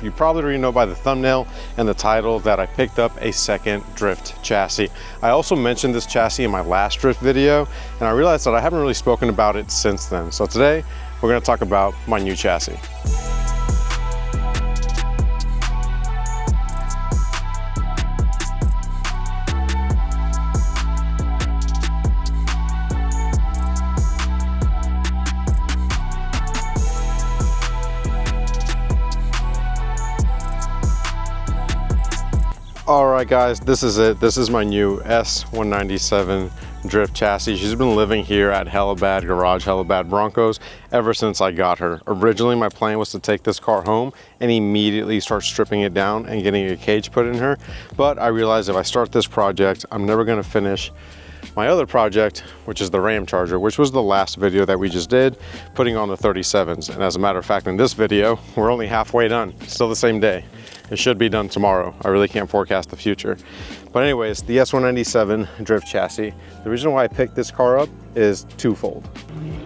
You probably already know by the thumbnail and the title that I picked up a second drift chassis. I also mentioned this chassis in my last drift video, and I realized that I haven't really spoken about it since then. So today we're going to talk about my new chassis. All right guys, this is it. This is my new S197 drift chassis. She's been living here at Helibad Garage, Helibad Broncos, ever since I got her. Originally, my plan was to take this car home and immediately start stripping it down and getting a cage put in her. But I realized if I start this project, I'm never gonna finish my other project, which is the Ram Charger, which was the last video that we just did, putting on the 37s. And as a matter of fact, in this video, we're only halfway done, still the same day. It should be done tomorrow. I really can't forecast the future. But anyways, the S197 drift chassis. The reason why I picked this car up is twofold.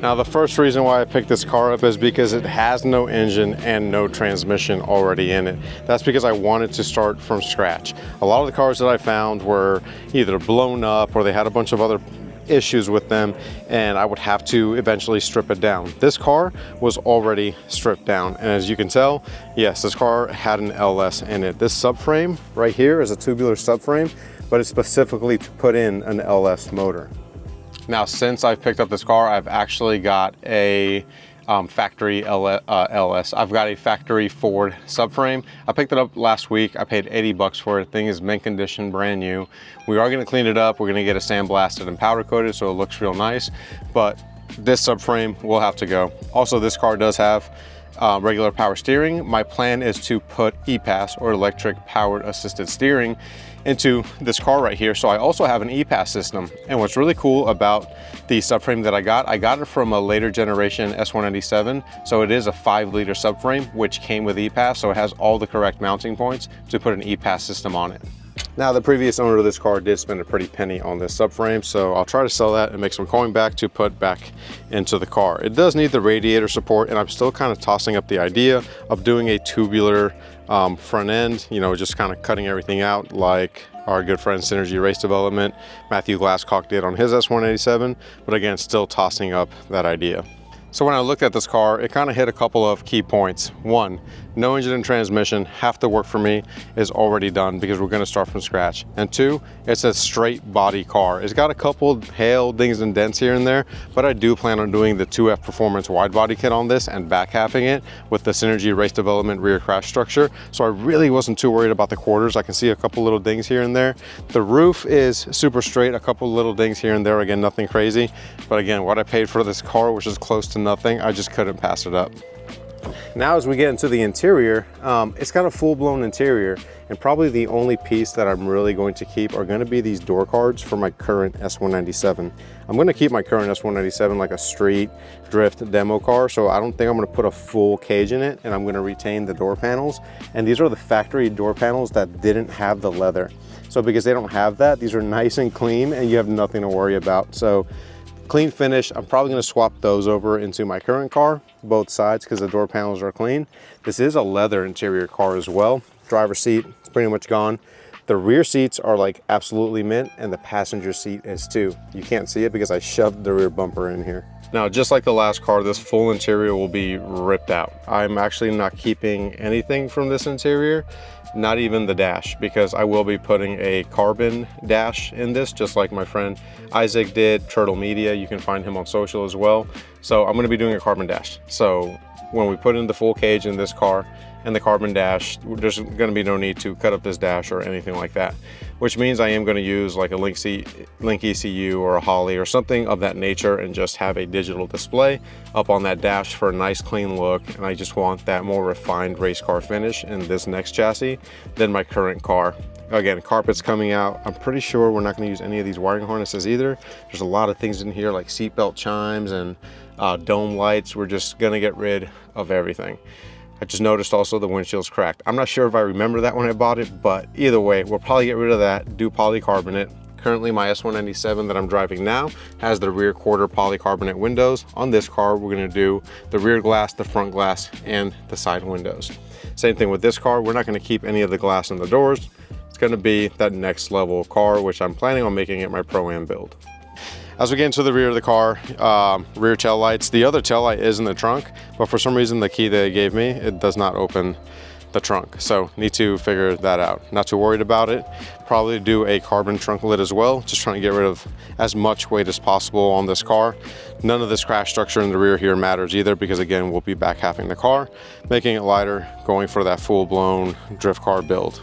Now, the first reason why I picked this car up is because it has no engine and no transmission already in it. That's because I wanted to start from scratch. A lot of the cars that I found were either blown up or they had a bunch of other issues with them, and I would have to eventually strip it down. This car was already stripped down, and as you can tell, yes, this car had an LS in it. This subframe right here is a tubular subframe, but it's specifically to put in an LS motor. Now, since I've picked up this car, I've actually got a factory LS. I've got a factory Ford subframe. I picked it up last week. I paid 80 bucks for it. The thing is mint condition, brand new. We are gonna clean it up. We're gonna get it sandblasted and powder coated so it looks real nice, but this subframe will have to go. Also, this car does have regular power steering. My plan is to put EPAS, or electric powered assisted steering, into this car right here. So I also have an EPAS system. And what's really cool about the subframe that I got it from a later generation S197. So it is a 5-liter subframe, which came with EPAS. So it has all the correct mounting points to put an EPAS system on it. Now, the previous owner of this car did spend a pretty penny on this subframe, so I'll try to sell that and make some coin back to put back into the car. It does need the radiator support, and I'm still kind of tossing up the idea of doing a tubular front end, you know, just kind of cutting everything out like our good friend Synergy Race Development, Matthew Glasscock, did on his S187, but again, still tossing up that idea. So when I looked at this car, it kind of hit a couple of key points. One, no engine and transmission, half the work for me is already done because we're going to start from scratch. And two, it's a straight body car. It's got a couple hail, dings and dents here and there, but I do plan on doing the 2F Performance wide body kit on this and back halving it with the Synergy Race Development rear crash structure. So I really wasn't too worried about the quarters. I can see a couple little dings here and there. The roof is super straight, a couple little dings here and there. Again, nothing crazy. But again, what I paid for this car, which is close to nothing, I just couldn't pass it up. Now, as we get into the interior, it's got a full-blown interior, and probably the only piece that I'm really going to keep are going to be these door cards for my current S197. I'm going to keep my current S197 like a street drift demo car, so I don't think I'm going to put a full cage in it, and I'm going to retain the door panels. And these are the factory door panels that didn't have the leather. So because they don't have that, these are nice and clean, and you have nothing to worry about. So clean finish. I'm probably going to swap those over into my current car, both sides, because the door panels are clean. This is a leather interior car as well. Driver's seat is pretty much gone. The rear seats are like absolutely mint, and the passenger seat is too. You can't see it because I shoved the rear bumper in here. Now, just like the last car, this full interior will be ripped out. I'm actually not keeping anything from this interior, not even the dash, because I will be putting a carbon dash in this, just like my friend Isaac did, Turtle Media. You can find him on social as well. So I'm going to be doing a carbon dash. So when we put in the full cage in this car and the carbon dash, there's going to be no need to cut up this dash or anything like that, which means I am going to use like a Link ECU or a Holley or something of that nature and just have a digital display up on that dash for a nice clean look. And I just want that more refined race car finish in this next chassis than my current car. Again, carpet's coming out. I'm pretty sure we're not going to use any of these wiring harnesses either. There's a lot of things in here like seatbelt chimes and dome lights. We're just going to get rid of everything. I just noticed also the windshield's cracked. I'm not sure if I remember that when I bought it, but either way, we'll probably get rid of that, do polycarbonate. Currently, my S197 that I'm driving now has the rear quarter polycarbonate windows. On this car, we're gonna do the rear glass, the front glass, and the side windows. Same thing with this car. We're not going to keep any of the glass in the doors. It's going to be that next level car, which I'm planning on making it my Pro-Am build. As we get into the rear of the car, rear tail lights, the other tail light is in the trunk, but for some reason the key they gave me, it does not open the trunk. So need to figure that out. Not too worried about it. Probably do a carbon trunk lid as well. Just trying to get rid of as much weight as possible on this car. None of this crash structure in the rear here matters either, because again, we'll be back halving the car, making it lighter, going for that full-blown drift car build.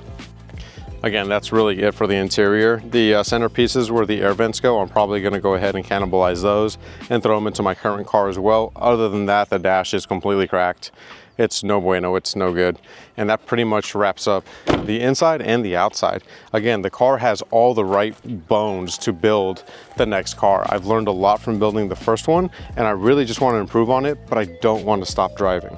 Again, that's really it for the interior. The centerpieces where the air vents go, I'm probably going to go ahead and cannibalize those and throw them into my current car as well. Other than that, the dash is completely cracked. It's no bueno, it's no good. And that pretty much wraps up the inside and the outside. Again, the car has all the right bones to build the next car. I've learned a lot from building the first one, and I really just want to improve on it, but I don't want to stop driving.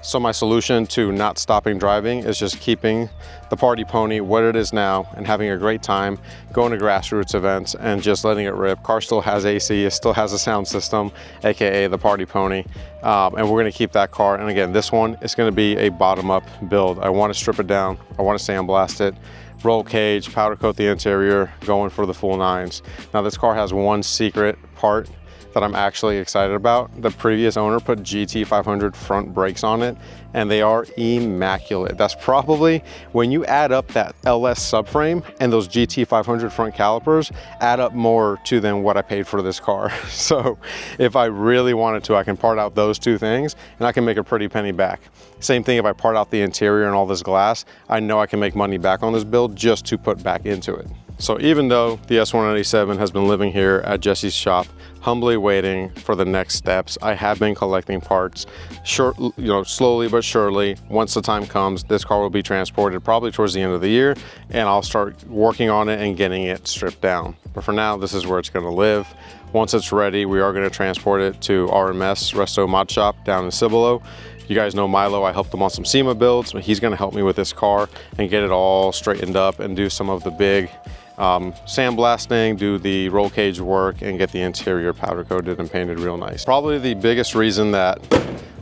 So my solution to not stopping driving is just keeping the Party Pony what it is now and having a great time, going to grassroots events and just letting it rip. Car still has AC, it still has a sound system, AKA the Party Pony. And we're gonna keep that car. And again, this one is gonna be a bottom-up build. I wanna strip it down, I wanna sandblast it, roll cage, powder coat the interior, going for the full nines. Now this car has one secret part that I'm actually excited about. The previous owner put GT500 front brakes on it, and they are immaculate. That's probably, when you add up that LS subframe and those GT500 front calipers, add up more to than what I paid for this car. So if I really wanted to, I can part out those two things and I can make a pretty penny back. Same thing if I part out the interior and all this glass, I know I can make money back on this build just to put back into it. So even though the S197 has been living here at Jesse's shop, humbly waiting for the next steps, I have been collecting parts, slowly but surely. Once the time comes, this car will be transported probably towards the end of the year, and I'll start working on it and getting it stripped down. But for now, this is where it's going to live. Once it's ready, we are going to transport it to RMS, Resto Mod Shop down in Cibolo. You guys know Milo, I helped him on some SEMA builds, but he's going to help me with this car and get it all straightened up and do some of the big sandblasting, do the roll cage work, and get the interior powder coated and painted real nice. Probably the biggest reason that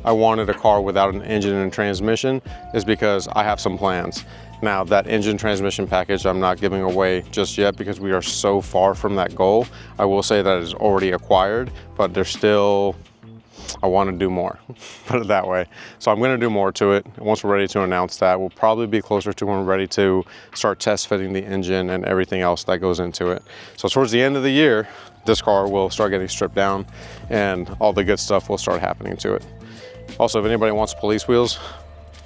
I wanted a car without an engine and transmission is because I have some plans. Now that engine transmission package I'm not giving away just yet because we are so far from that goal. I will say that it's already acquired, but there's still, I want to do more, put it that way. So I'm going to do more to it. Once we're ready to announce that, we'll probably be closer to when we're ready to start test fitting the engine and everything else that goes into it. So towards the end of the year, this car will start getting stripped down and all the good stuff will start happening to it. Also, if anybody wants police wheels,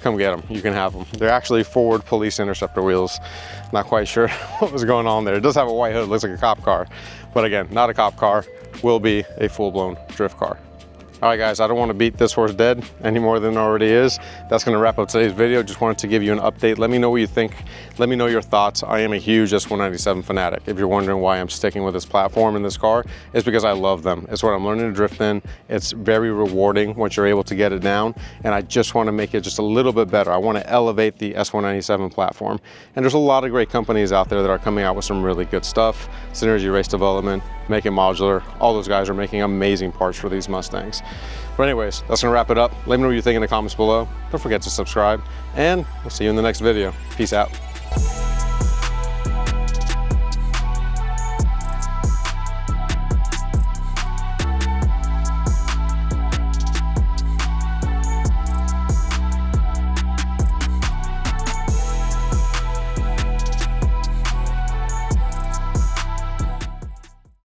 come get them. You can have them. They're actually Ford Police Interceptor wheels. Not quite sure what was going on there. It does have a white hood, looks like a cop car. But again, not a cop car, will be a full-blown drift car. All right, guys, I don't want to beat this horse dead any more than it already is. That's going to wrap up today's video. Just wanted to give you an update. Let me know what you think. Let me know your thoughts. I am a huge S197 fanatic. If you're wondering why I'm sticking with this platform in this car, it's because I love them. It's what I'm learning to drift in. It's very rewarding once you're able to get it down, and I just want to make it just a little bit better. I want to elevate the S197 platform, and there's a lot of great companies out there that are coming out with some really good stuff. Synergy Race Development, Make It Modular, all those guys are making amazing parts for these Mustangs. But anyways, that's gonna wrap it up. Let me know what you think in the comments below. Don't forget to subscribe, and we'll see you in the next video. Peace out.